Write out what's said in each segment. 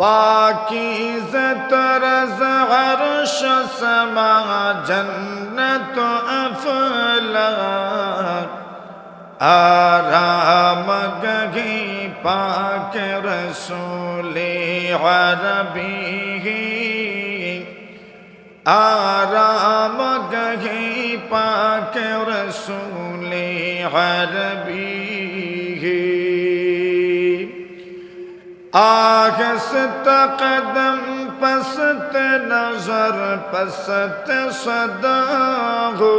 पाकीज़ तरज़ अर्श समा जन्नत अफ़लाक आराम गही पाक रसूले अरबी आराम गही पाक रसूले अरबी आगस्त कदम पस्त नजर पस्त सदा हो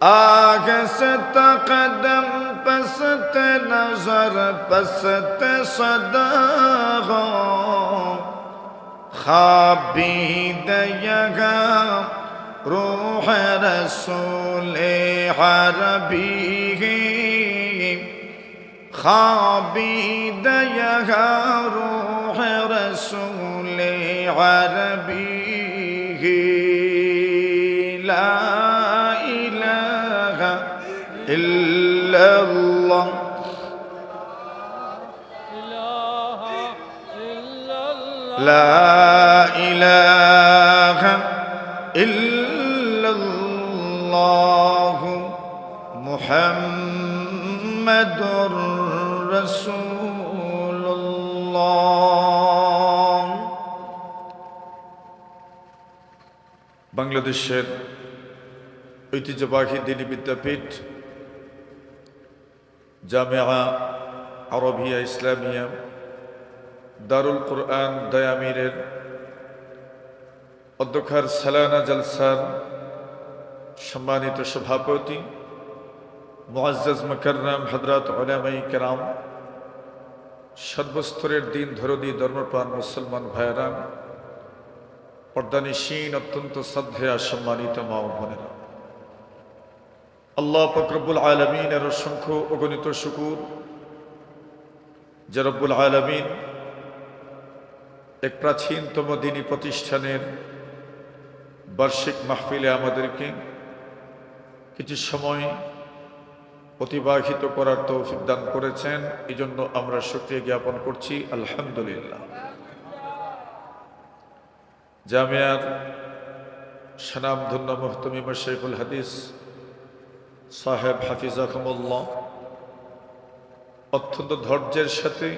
आगस्त कदम पस्त नजर पस्त सदा हो खाबीद यगा रूह रसूल अरबी खाबीद यहा रूह रसूल अरबी ला इलाहा इल्लल्लाह ला इलाहा इल्लल्लाह मुहम्मदुर রাসূলুল্লাহ। বাংলাদেশের ঐতিহ্যবাহী দ্বীনি বিদ্যাপীঠ জামিয়া আরবিয়া ইসলামিয়া দারুল কুরআন দয়ামিরের অধ্যক্ষার সালানা জলসার সম্মানিত সভাপতি মুআজ্জাজ মুকাররম হযরত উলামায়ে কেরাম, সর্বস্তরের দিন ধরদি ধর্মপ্রাণ মুসলমান ভাইয়েরা, পর্দানিশীন অত্যন্ত শ্রদ্ধেয় সম্মানিত মা ও বোনেরা, আল্লাহ পাক রব্বুল আলামিনের অসংখ্য অগণিত শুকর যে রব্বুল আলামিন এক প্রাচীনতম দ্বীনি প্রতিষ্ঠানের বার্ষিক মাহফিলে আমাদেরকে কিছু সময় অতিবাহিত করার তৌফিক দান করেছেন। এই জন্য আমরা শুকরিয়া জ্ঞাপন করছি, আলহামদুলিল্লাহ। জামিয়ার স্বনামধন্য মুহতামিম শাইখুল হাদিস সাহেব হাফিজাকুমুল্লাহ অত্যন্ত ধৈর্যের সাথে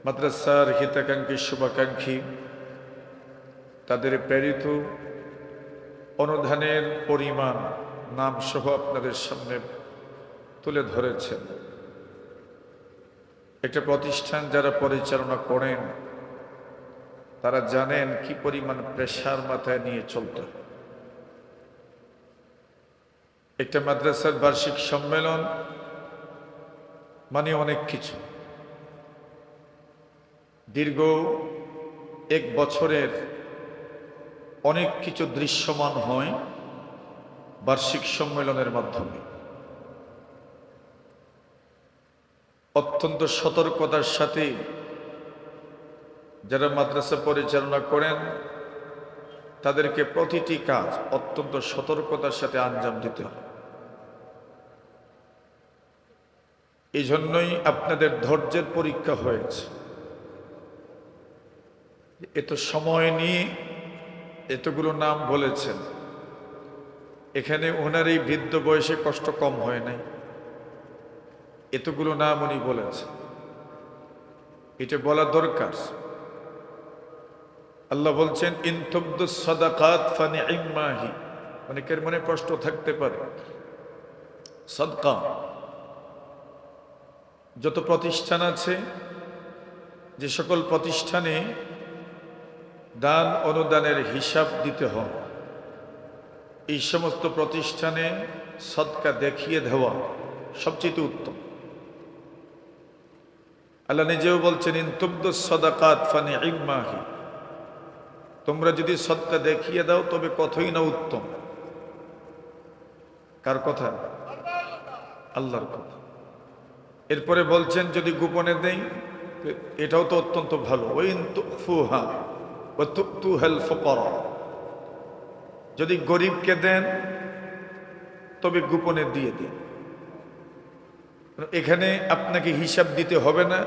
মাদ্রাসার হিতাকাঙ্ক্ষী শুভাকাঙ্ক্ষী তাদের প্রেরিত অনুদানের পরিমাণ নাম সহ আপনাদের সামনে তুলে ধরেছেন। একটা প্রতিষ্ঠান যারা পরিচালনা করেন তারা জানেন কি পরিমাণ প্রেশার মাথায় নিয়ে চলতে। একটা মাদ্রাসার বার্ষিক সম্মেলন মানে অনেক কিছু। দীর্ঘ এক বছরের অনেক কিছু দৃশ্যমান হয় বার্ষিক সম্মেলনের মাধ্যমে। অত্যন্ত সতর্কতার সাথে যারা মাদ্রাসা পরিচালনা করেন তাদেরকে প্রতিটি কাজ অত্যন্ত সতর্কতার সাথে আঞ্জাম দিতে হবে। এই জন্যই আপনাদের ধৈর্যের পরীক্ষা হয়েছে। এত সময় নিয়ে এতগুলো নাম বলেছেন, এখানে ওনার এই বৃদ্ধ বয়সে কষ্ট কম হয় নাই। এতগুলো নাম উনি বলেছেন, এটা বলা দরকার। আল্লাহ বলছেন ইন তুবদুস সাদাকাত ফানি'মাহি। অনেকের মনে কষ্ট থাকতে পারে, সাদকা যত প্রতিষ্ঠান আছে, যে সকল প্রতিষ্ঠানে দান অনুদানের হিসাব দিতে হয়, এই সমস্ত প্রতিষ্ঠানে সদকা দেখিয়ে দেওয়া সবচেয়ে উত্তম। আল্লাহ নিজেও বলছেন ইন তুবদুস সাদাকাত ফানি'মাহি। তোমরা যদি সদকা দেখিয়ে দাও তবে কতই না উত্তম। কার কথা? আল্লাহর কথা। এরপরে বলছেন যদি গোপনে দেই এটাও তো অত্যন্ত ভালো। ওয়াইন তুখফুহা ওয়া তুতুহাল ফুকারা। যদি গরিবকে দেন তবে গোপনে দিয়ে দিন। এখানে আপনাকে হিসাব দিতে হবে না,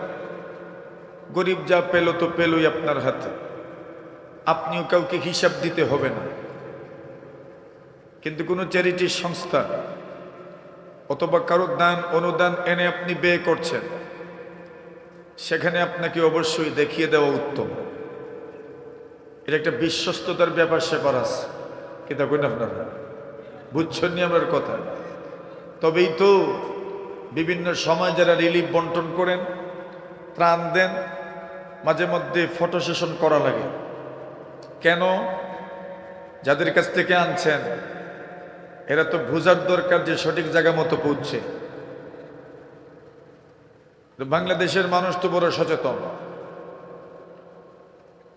গরিব যা পেল তো পেলই আপনার হাতে, আপনিও কাউকে হিসাব দিতে হবে না। কিন্তু কোনো চ্যারিটির সংস্থা অথবা কারো দান অনুদান এনে আপনি ব্যয় করছেন, সেখানে আপনাকে অবশ্যই দেখিয়ে দেওয়া উত্তম। এটা একটা বিশ্বস্ততার ব্যাপার স্যাপার আছে, কিন্তু কই না আপনারা বুঝছেন নি আমার কথা? তবেই তো বিভিন্ন সময় যারা রিলিফ বন্টন করেন, ত্রাণ দেন, মাঝে মধ্যে ফটো সেশন করা লাগে। কেন? যাদের কাছ থেকে আনছেন এরা তো বোঝার দরকার যে সঠিক জায়গা মতো পৌঁছে। বাংলাদেশের মানুষ তো বড় সচেতন,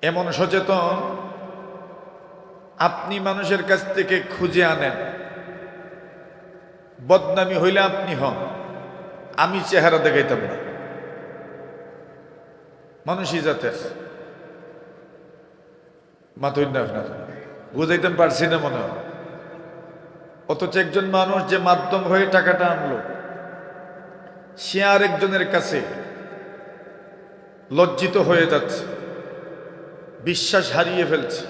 এমন সচেতন আপনি মানুষের কাছ থেকে খুঁজে আনেন, বদনামি হইলে আপনি হন, আমি চেহারা দেখাইতাম না। মানুষই জাতের মাথুর না, আপনার বুঝাইতাম পারছি না মনে হয়। অথচ একজন মানুষ যে মাধ্যম হয়ে টাকাটা আনলো, সে আর একজনের কাছে লজ্জিত হয়ে যাচ্ছে, বিশ্বাস হারিয়ে ফেলছে,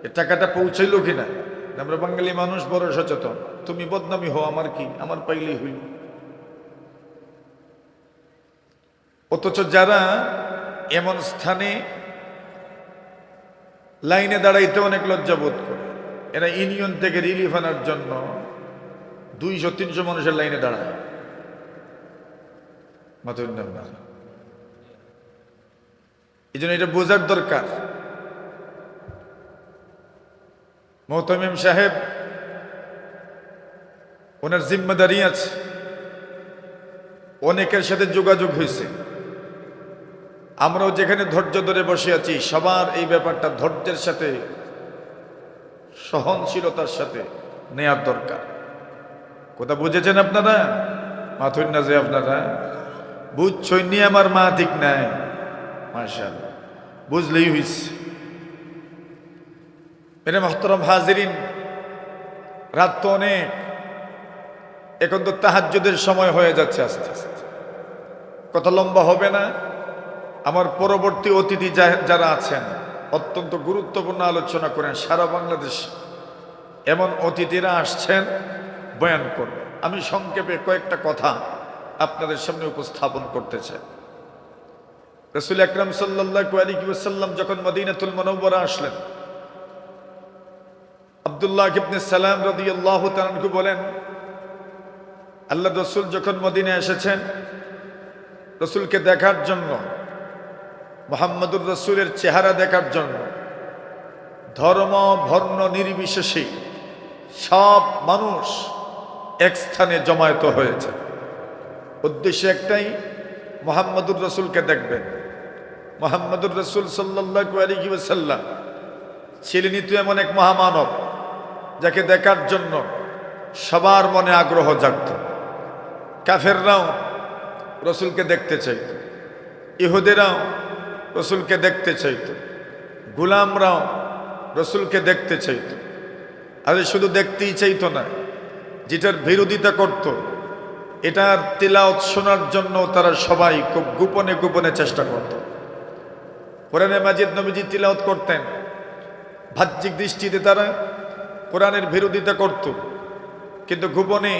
এ টাকাটা পৌঁছাইল কিনা। আমরা বাঙালি মানুষ বড় সচেতন, তুমি বদনামি হও, আমার কি, আমার পাইলেই হইল। অথচ যারা এমন স্থানে লাইনে দাঁড়াইতে অনেক লজ্জা বোধ করে, এরা ইউনিয়ন থেকে রিলিফ আনার জন্য 200-300 মানুষের লাইনে দাঁড়ায়। মাথুর নাম না, এই জন্য এটা বোঝার দরকার। মোহতামিম সাহেব, ওনার জিম্মেদারি আছে, অনেকের সাথে যোগাযোগ হয়েছে। আমরাও যেখানে ধৈর্য ধরে বসে আছি, সবার এই ব্যাপারটা ধৈর্যের সাথে, সহনশীলতার সাথে নেয়ার দরকার। কথা বুঝেছেন আপনারা? মাথুর না যে আপনারা বুঝছইনি, আমার মা ঠিক নাই, মাশাআল্লাহ, বুঝলেই হইছে। মেরে মুহতারাম হাজিরিন, রাত তো অনেক, এখন তো তাহাজ্জুদের সময় হয়ে যাচ্ছে আস্তে আস্তে, কথা লম্বা হবে না। আমার পরবর্তী অতিথি যারা আছেন অত্যন্ত গুরুত্বপূর্ণ আলোচনা করেন। সারা বাংলাদেশ এমন অতিথিরা আসছেন, বয়ান করবে। আমি সংক্ষেপে কয়েকটা কথা আপনাদের সামনে উপস্থাপন করতে চাই। রাসূল আকরাম সাল্লাল্লাহু আলাইহি ওয়াসাল্লাম যখন মদিনাতুল মুনাওয়ারা আসলেন, আব্দুল্লাহ ইবনে সালাম রাদিয়াল্লাহু তাআলা আনহু বলেন, আল্লাহ রাসূল যখন মদিনায় এসেছেন, রাসূলকে দেখার জন্য, মুহাম্মদুর রাসূলের চেহারা দেখার জন্য ধর্ম বর্ণ নির্বিশেষে সব মানুষ এক স্থানে জমায়েত হয়েছে। উদ্দেশ্য একটাই, মুহাম্মদুর রাসূলকে দেখবেন। মুহাম্মদুর রাসূল সাল্লাল্লাহু আলাইহি ওয়াসাল্লাম ছিলেন তো এমন এক মহামানব, যাকে দেখার জন্য সবার মনে আগ্রহ জাগত। কাফেররাও রাসূলকে দেখতে চাইত, ইহুদিরাও রাসূলকে দেখতে চাইত, গোলামরাও রাসূলকে দেখতে চাইত। আর শুধু দেখতেই চাইতো না, যেটার বিরোধিতা করত, এটার তিলাওয়াত শোনার জন্য তারা সবাই খুব গোপনে গোপনে চেষ্টা করত। কোরআনে মাজিদ নবীজি তিলাওয়াত করতেন, বাহ্যিক দৃষ্টিতে তারা কোরআনের বিরোধিতা করত, কিন্তু গোপনে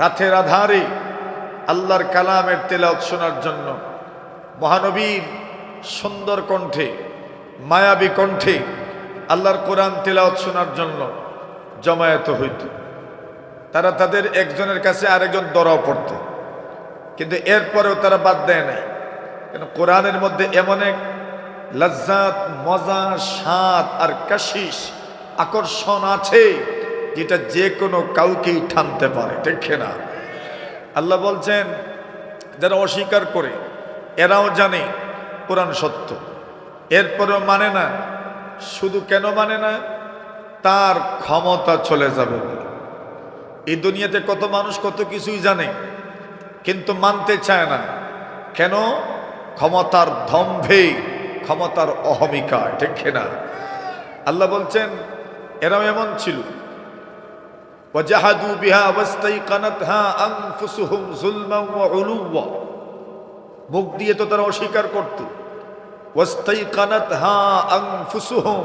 রাতের আধারে আল্লাহর কালামের তিলাওয়াত শোনার জন্য, মহানবীর সুন্দর কণ্ঠে, মায়াবী কণ্ঠে আল্লাহর কোরআন তিলাওয়াত শোনার জন্য জমায়েত হইত। তারা তাদের একজনের কাছে আরেকজন দরাও পড়ত, কিন্তু এরপরেও তারা বাদ দেয় নাই। কেন? কোরআনের মধ্যে এমন এক লজ্জাত, মজা, স্বাদ আর কাশিস, আকর্ষণ আছে, যেটা যে কোনো কাউকেই টানতে পারে, ঠিক না? আল্লাহ বলছেন, যারা অস্বীকার করে এরাও জানে কোরআন সত্য, এরপরেও মানে না। শুধু কেন মানে না? তার ক্ষমতা চলে যাবে বলে। এই দুনিয়াতে কত মানুষ কত কিছুই জানে, কিন্তু মানতে চায় না। কেন? ক্ষমতার দম্ভে, ক্ষমতার অহমিকায়, ঠিক না? আল্লাহ বলছেন, এরাও এমন ছিল। ওয়াজাহাদু বিহা ওয়াস্তাইকানাতহা আনফুসুহুম যুলমান ওয়া উলুওয়া। মুখ দিয়ে তো তারা অস্বীকার করত। ওয়াস্তাইকানাতহা আনফুসুহুম,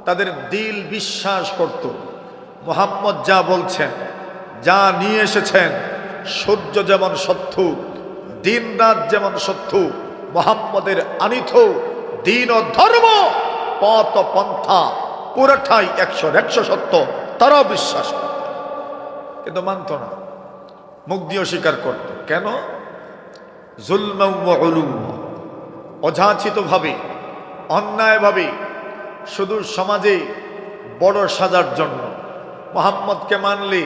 তাদের দিল বিশ্বাস করত মুহাম্মদ যা বলছেন, যা নিয়ে এসেছেন, সূর্য যেমন সত্য, দিন রাত যেমন সত্য, মুহাম্মদের আনিত দিন ও ধর্ম, পথ ও পন্থা পুরোটাই 100 সত্য, তারাও বিশ্বাস করত, কিন্তু মানত না, মুখ দিয়ে অস্বীকার করত। কেন? যুলমান ওয়া উলুওয়া, অযাচিতভাবে, অন্যায়ভাবে, শুধু সমাজে বড় সাজার জন্য। মুহাম্মদকে মানলে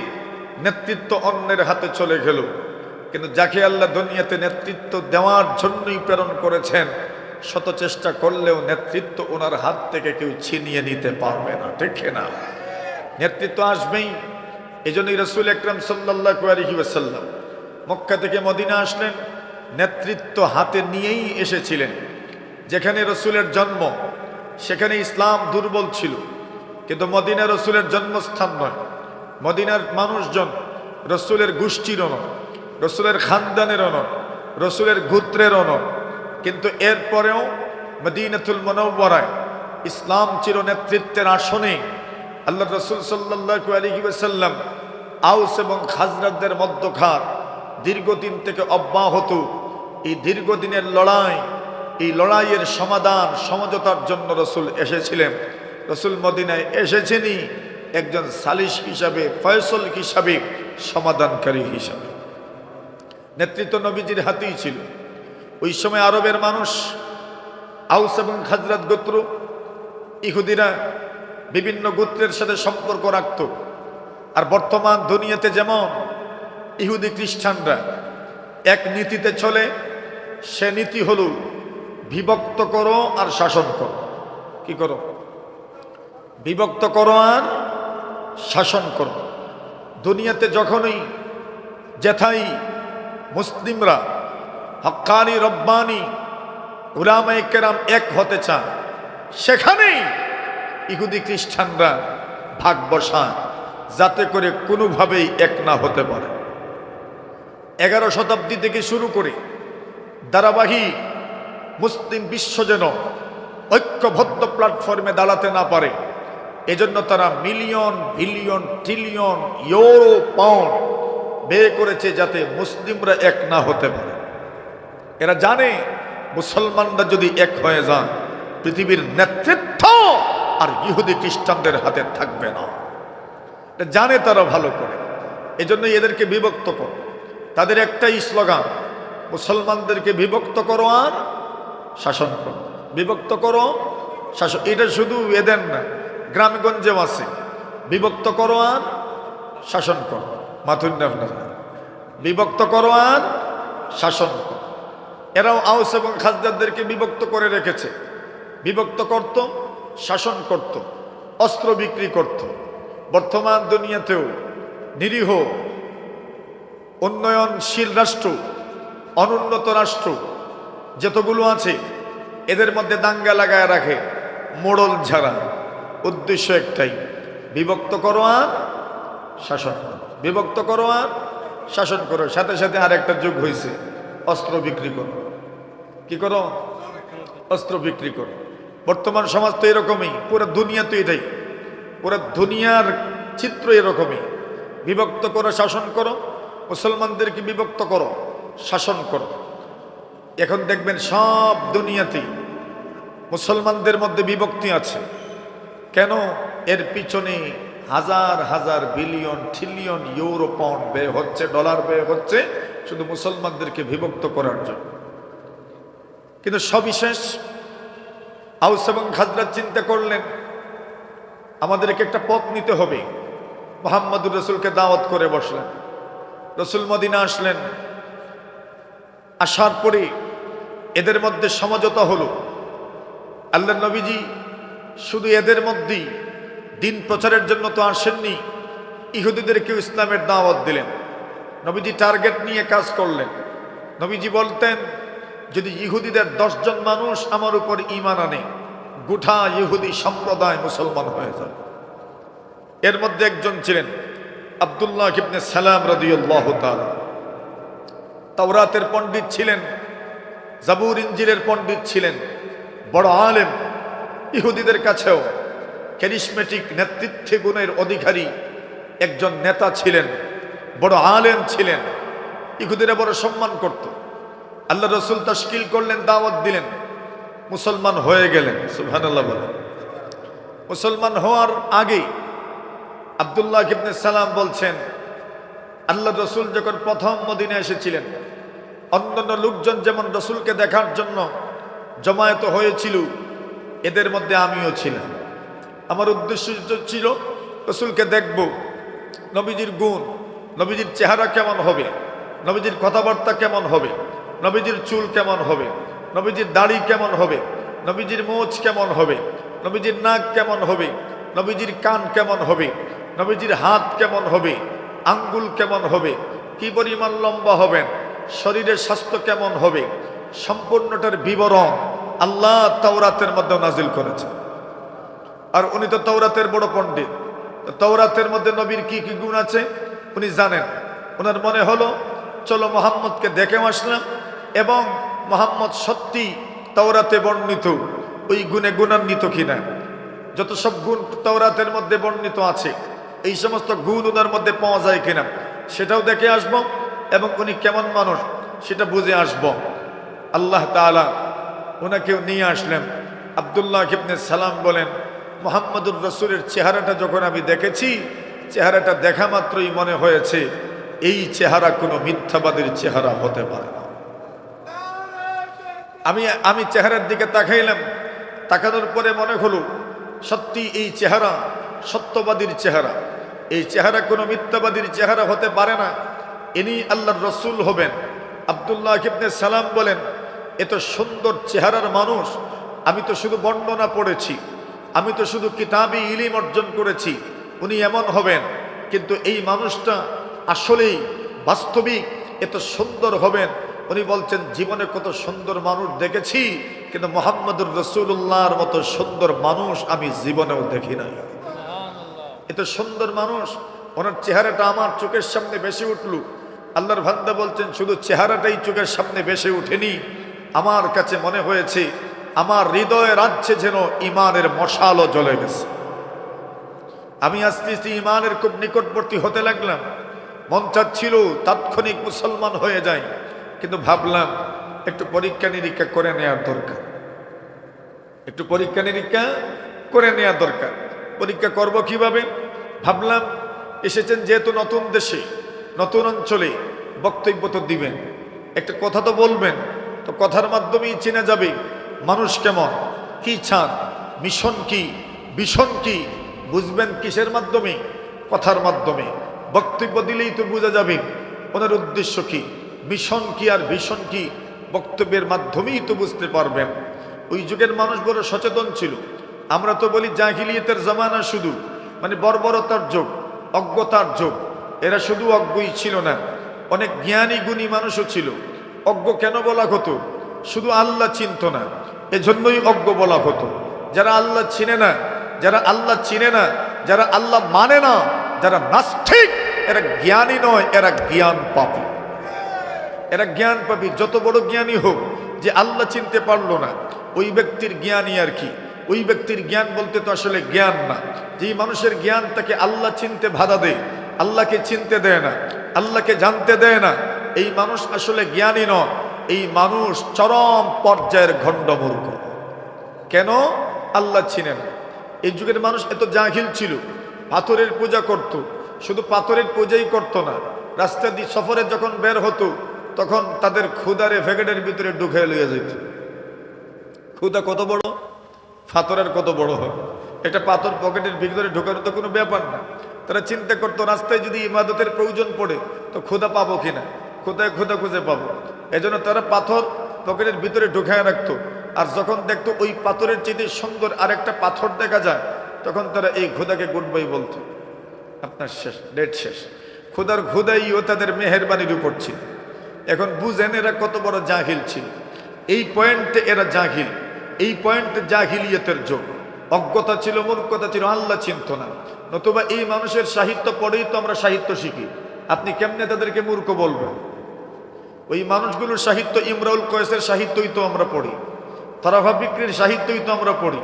নেতৃত্ব অন্যের হাতে চলে গেল, কিন্তু যাকে আল্লাহ দুনিয়াতে নেতৃত্ব দেওয়ার জন্যই প্রেরণ করেছেন, শত চেষ্টা করলেও নেতৃত্ব ওনার হাত থেকে কেউ ছিনিয়ে নিতে পারবে না, ঠিক না? নেতৃত্ব আসবেই। এই জন্যই রাসূল আকরাম সাল্লাল্লাহু আলাইহি ওয়াসাল্লাম মক্কা থেকে মদিনা আসলেন, নেতৃত্ব হাতে নিয়েই এসেছিলেন। যেখানে রসুলের জন্ম, সেখানে ইসলাম দুর্বল ছিল, কিন্তু মদিনা রসুলের জন্মস্থান নয়, মদিনার মানুষজন রসুলের গোষ্ঠীরও নয়, রসুলের খানদানেরও নয়, রসুলের গোত্রেরও নয়, কিন্তু এরপরেও মদিনাতুল মুনাওয়ারায় ইসলাম চির নেতৃত্বের আসনে। আল্লাহ রসুল সাল্লাল্লাহু আলাইহি ওয়াসাল্লাম আউস এবং খাজরাজদের মধ্যকার দীর্ঘদিন থেকে অব্যাহত এই দীর্ঘদিনের লড়াই, এই লড়াইয়ের সমাধান সমঝোতার জন্য রসুল এসেছিলেন। রসুল মদিনায় এসেছেনই একজন সালিশ হিসাবে, ফয়সল হিসাবে, সমাধানকারী হিসাবে। নেতৃত্ব নবীজির হাতেই ছিল। ওই সময় আরবের মানুষ, আউস এবং খাজরাজ গোত্র, ইহুদিরা বিভিন্ন গোত্রের সাথে সম্পর্ক রাখত। আর বর্তমান দুনিয়াতে যেমন ইহুদি খ্রিস্টানরা এক নীতিতে চলে, সে নীতি হলো বিভক্ত করো আর শাসন করো। কি করো? বিভক্ত করো আর শাসন করো। দুনিয়াতে যখনই যেথাই মুসলিমরা হক্কানি রব্বানি উলামায়ে কেরাম এক হতে চান, সেখানেই ইহুদি খ্রিস্টানরা ভাগ বসায়, যাতে করে কোনোভাবেই এক না হতে পারে। 11 শতাব্দী থেকে শুরু করে ধারাবাহিক মুসলিম বিশ্ব যেন ঐক্যবদ্ধ প্ল্যাটফর্মে দাঁড়াতে না পারে, এজন্য তারা million, billion, trillion euro, pound ব্যয় করেছে, যাতে মুসলিমরা এক না হতে পারে। এরা জানে মুসলমানরা যদি এক হয়ে যান, পৃথিবীর নেতৃত্ব আর ইহুদি খ্রিস্টানদের হাতে থাকবে না। এটা জানে তারা ভালো করে, এজন্য এদেরকে বিভক্ত করো। তাদের একটাই স্লোগান, মুসলমানদেরকে বিভক্ত করো আর শাসন করো, বিভক্ত করো, শাসন। এটা শুধু এদের না, গ্রামগঞ্জেও আছে, বিভক্ত করো আর শাসন করো। মাথুর না, বিভক্ত করো আর শাসন করো। এরাও আউস এবং খাজরাজদেরকে বিভক্ত করে রেখেছে, বিভক্ত করত, শাসন করত, অস্ত্র বিক্রি করত। বর্তমান দুনিয়াতেও নিরীহ উন্নয়নশীল রাষ্ট্র, অনুন্নত রাষ্ট্র যতগুলো আছে, এদের মধ্যে দাঙ্গা লাগায় রাখে মোড়ল ঝাড়া। উদ্দেশ্য একটাই, বিভক্ত করো আর শাসন করো, বিভক্ত করো আর শাসন করো। সাথে সাথে আর একটা যুগ হয়েছে, অস্ত্র বিক্রি করো। কি করো? অস্ত্র বিক্রি করো। বর্তমান সমাজ তো এরকমই, পুরো দুনিয়া তো এটাই, পুরো দুনিয়ার চিত্র এরকমই। বিভক্ত করো, শাসন করো, মুসলমানদেরকে বিভক্ত করো, শাসন করো। এখন দেখবেন সব দুনিয়াতেই মুসলমানদের মধ্যে বিভক্তি আছে। কেন? এর পিছনে হাজার হাজার, বিলিয়ন, ট্রিলিয়ন ইউরো, পাউন্ড ব্যয় হচ্ছে, ডলার ব্যয় হচ্ছে শুধু মুসলমানদেরকে বিভক্ত করার জন্য। কিন্তু সবিশেষ আউস এবং খাজরাজ চিন্তা করলেন, আমাদেরকে একটা পথ নিতে হবে। মুহাম্মদুর রাসূলকে দাওয়াত করে বসলেন। রসুল মদিনা আসলেন, আসার পরে এদের মধ্যে সমঝোতা হলো। আল্লাহ নবীজি শুধু এদের মধ্যেই দিন প্রচারের জন্য তো আসেননি, ইহুদিদেরকেও ইসলামের দাওয়াত দিলেন। নবীজি টার্গেট নিয়ে কাজ করলেন। নবীজি বলতেন, যদি ইহুদিদের 10 জন মানুষ আমার উপর ঈমান আনে, গোটা ইহুদি সম্প্রদায় মুসলমান হয়ে যাবে। এর মধ্যে একজন ছিলেন আব্দুল্লাহ ইবনে সালাম রাদিয়াল্লাহু তাআলা। তাওরাতের পণ্ডিত ছিলেন, জাবুর ইঞ্জিলের পণ্ডিত ছিলেন, বড় আলেম, ইহুদিদের কাছেও ক্যারিসমেটিক নেতৃত্বে গুণের অধিকারী একজন নেতা ছিলেন, বড় আলেম ছিলেন। ইহুদিরা বড় সম্মান করত। আল্লাহ রসুল তাশকিল করলেন, দাওয়াত দিলেন, মুসলমান হয়ে গেলেন। সুবহানাল্লাহ বলেন। মুসলমান হওয়ার আগে আব্দুল্লাহ ইবনে সালাম বলছেন, আল্লাহ রসুল যখন প্রথম মদিনা এসেছিলেন, অন্যান্য লোকজন যেমন রসুলকে দেখার জন্য জমায়েত হয়েছিল, এদের মধ্যে আমিও ছিলাম। আমার উদ্দেশ্য ছিল রসুলকে দেখব, নবীজির গুণ, নবীজির চেহারা কেমন হবে, নবীজির কথাবার্তা কেমন হবে, নবীজির চুল কেমন হবে, নবীজির দাড়ি কেমন হবে, নবীজির মোচ কেমন হবে, নবীজির নাক কেমন হবে, নবীজির কান কেমন হবে, নবীজির হাত কেমন হবে, আঙ্গুল কেমন হবে, কি পরিমাণ লম্বা হবেন, শরীরের স্বাস্থ্য কেমন হবে, সম্পূর্ণটার বিবরণ আল্লাহ তাওরাতের মধ্যে নাজিল করেছে। আর উনি তো তাওরাতের বড় পণ্ডিত। তাওরাতের মধ্যে নবীর কি কি গুণ আছে উনি জানেন। ওনার মনে হলো চলো মুহাম্মদকে দেখে আসলাম, এবং মুহাম্মদ সত্যি তাওরাতে বর্ণিত ওই গুণে গুণান্বিত কিনা, যত সব গুণ তাওরাতের মধ্যে বর্ণিত আছে এই সমস্ত গুণ ওনার মধ্যে পাওয়া যায় কিনা সেটাও দেখে আসব, এবং উনি কেমন মানুষ সেটা বুঝে আসব। আল্লাহ তাআলা ওনাকেও নিয়ে আসলেন। আব্দুল্লাহ ইবনে সালাম বলেন, মুহাম্মদুর রাসূলের চেহারাটা যখন আমি দেখেছি, চেহারাটা দেখা মাত্রই মনে হয়েছে এই চেহারা কোনো মিথ্যাবাদীর চেহারা হতে পারে না। আমি চেহারার দিকে তাকাইলাম, তাকানোর পরে মনে হলো সত্যি এই চেহারা সত্যবাদীর চেহারা, এই চেহারা কোনো মিথ্যাবাদীর চেহারা হতে পারে না, ইনি আল্লাহর রসুল হবেন। আব্দুল্লাহ ইবনে সালাম বলেন, এত সুন্দর চেহারার মানুষ আমি তো শুধু বর্ণনা পড়েছি, আমি তো শুধু কিতাবি ইলম অর্জন করেছি উনি এমন হবেন, কিন্তু এই মানুষটা আসলেই বাস্তবিক এত সুন্দর হবেন। উনি বলছেন, জীবনে কত সুন্দর মানুষ দেখেছি, কিন্তু মুহাম্মদুর রাসূলুল্লাহর মতো সুন্দর মানুষ আমি জীবনেও দেখি নাই। এত সুন্দর মানুষ, ওনার চেহারাটা আমার চোখের সামনে ভেসে উঠল। আল্লাহর বান্দা বলছেন, শুধু চেহারাটাই চোখের সামনে ভেসে উঠেনি, আমার কাছে মনে হয়েছে আমার হৃদয়ে রাজ্যে যেন ইমানের মশালও জ্বলে গেছে। আমি আস্তে আস্তে ইমানের খুব নিকটবর্তী হতে লাগলাম। মন চাচ্ছিল তাৎক্ষণিক মুসলমান হয়ে যায়, কিন্তু ভাবলাম একটু পরীক্ষা নিরীক্ষা করে নেওয়ার দরকার, একটু পরীক্ষা নিরীক্ষা করে নেওয়া দরকার। পরীক্ষা করব কিভাবে? ভাবলাম এসেছেন যেহেতু নতুন দেশে, নতুন অঞ্চলে, বক্তব্য তো দিবেন, একটা কথা তো বলবেন, তো কথার মাধ্যমেই চেনা যাবে মানুষ কেমন, কি চান, মিশন কি, ভীষণ কি। বুঝবেন কিসের মাধ্যমে? কথার মাধ্যমে। বক্তব্য দিলেই তো বোঝা যাবে ওনার উদ্দেশ্য কি, মিশন কি আর ভীষণ কি, বক্তব্যের মাধ্যমেই তো বুঝতে পারবেন। ওই যুগের মানুষ বড় সচেতন ছিল। আমরা তো বলি জাহিলিয়াতের জামানা, শুধু মানে বর্বরতার যুগ, অজ্ঞতার যুগ। এরা শুধু অজ্ঞই ছিল না, অনেক জ্ঞানী গুণী মানুষও ছিল। অজ্ঞ কেন বলা হতো? শুধু আল্লাহ চিনত না, এজন্যই অজ্ঞ বলা হতো। যারা আল্লাহ চিনে না, যারা আল্লাহ চিনে না, যারা আল্লাহ মানে না, যারা নাস্তিক, এরা জ্ঞানী নয়, এরা জ্ঞান পাপী। এরা জ্ঞান পাপী। যত বড় জ্ঞানী হোক, যে আল্লাহ চিনতে পারলো না, ওই ব্যক্তির জ্ঞানই আর কি। ওই ব্যক্তির জ্ঞান বলতে তো আসলে জ্ঞান না। যেই মানুষের জ্ঞান তাকে আল্লাহ চিনতে বাধা দেয়, আল্লাহকে চিনতে দেয় না, আল্লাহকে জানতে দেয় না, এই মানুষ আসলে জ্ঞানী নয়। এই মানুষ চরম পর্যায়ের গণ্ডমূর্খ। কেন? আল্লাহ চিনে না। এই যুগের মানুষ এত জাহিল ছিল, পাথরের পূজা করত। শুধু পাথরের পূজাই করত না, রাস্তা দিয়ে সফরে যখন বের হতো তখন তাদের ক্ষুধারে ভ্যাকেটের ভিতরে ঢুকে লইয়া যেত। ক্ষুধা কত বড়, পাথরের কত বড় হয়। এটা পাথর পকেটের ভিতরে ঢোকানো তো কোনো ব্যাপার না। তারা চিন্তা করতো রাস্তায় যদি ইবাদতের প্রয়োজন পড়ে তো ক্ষুধা পাবো কিনা, কোথায় ক্ষুধা খুঁজে পাবো। এজন্য তারা পাথর পকেটের ভিতরে ঢুকায় রাখতো। আর যখন দেখতো ওই পাথরের চেয়ে সুন্দর আরেকটা পাথর দেখা যায়, তখন তারা এই ক্ষুধাকে গুড বাই বলতো, আপনার শেষ, ডেট শেষ। ক্ষুধার ক্ষুধাইও তাদের মেহেরবানির উপর ছিল। এখন বুঝেন এরা কত বড় জাহিল ছিল। এই পয়েন্টে এরা জাহিল, এই পয়েন্টে জাহিলিয়তের যোগ। অজ্ঞতা ছিল, মূর্খতা ছিল, আল্লাহ চিনত না। নতুবা এই মানুষের সাহিত্য পড়েই তো আমরা সাহিত্য শিখি। আপনি কেমনে তাদেরকে মূর্খ বলবেন? ওই মানুষগুলোর সাহিত্য, ইমরাউল কয়েসের সাহিত্যই তো আমরা পড়ি, তারাফা বিক্রির সাহিত্যই তো আমরা পড়ি।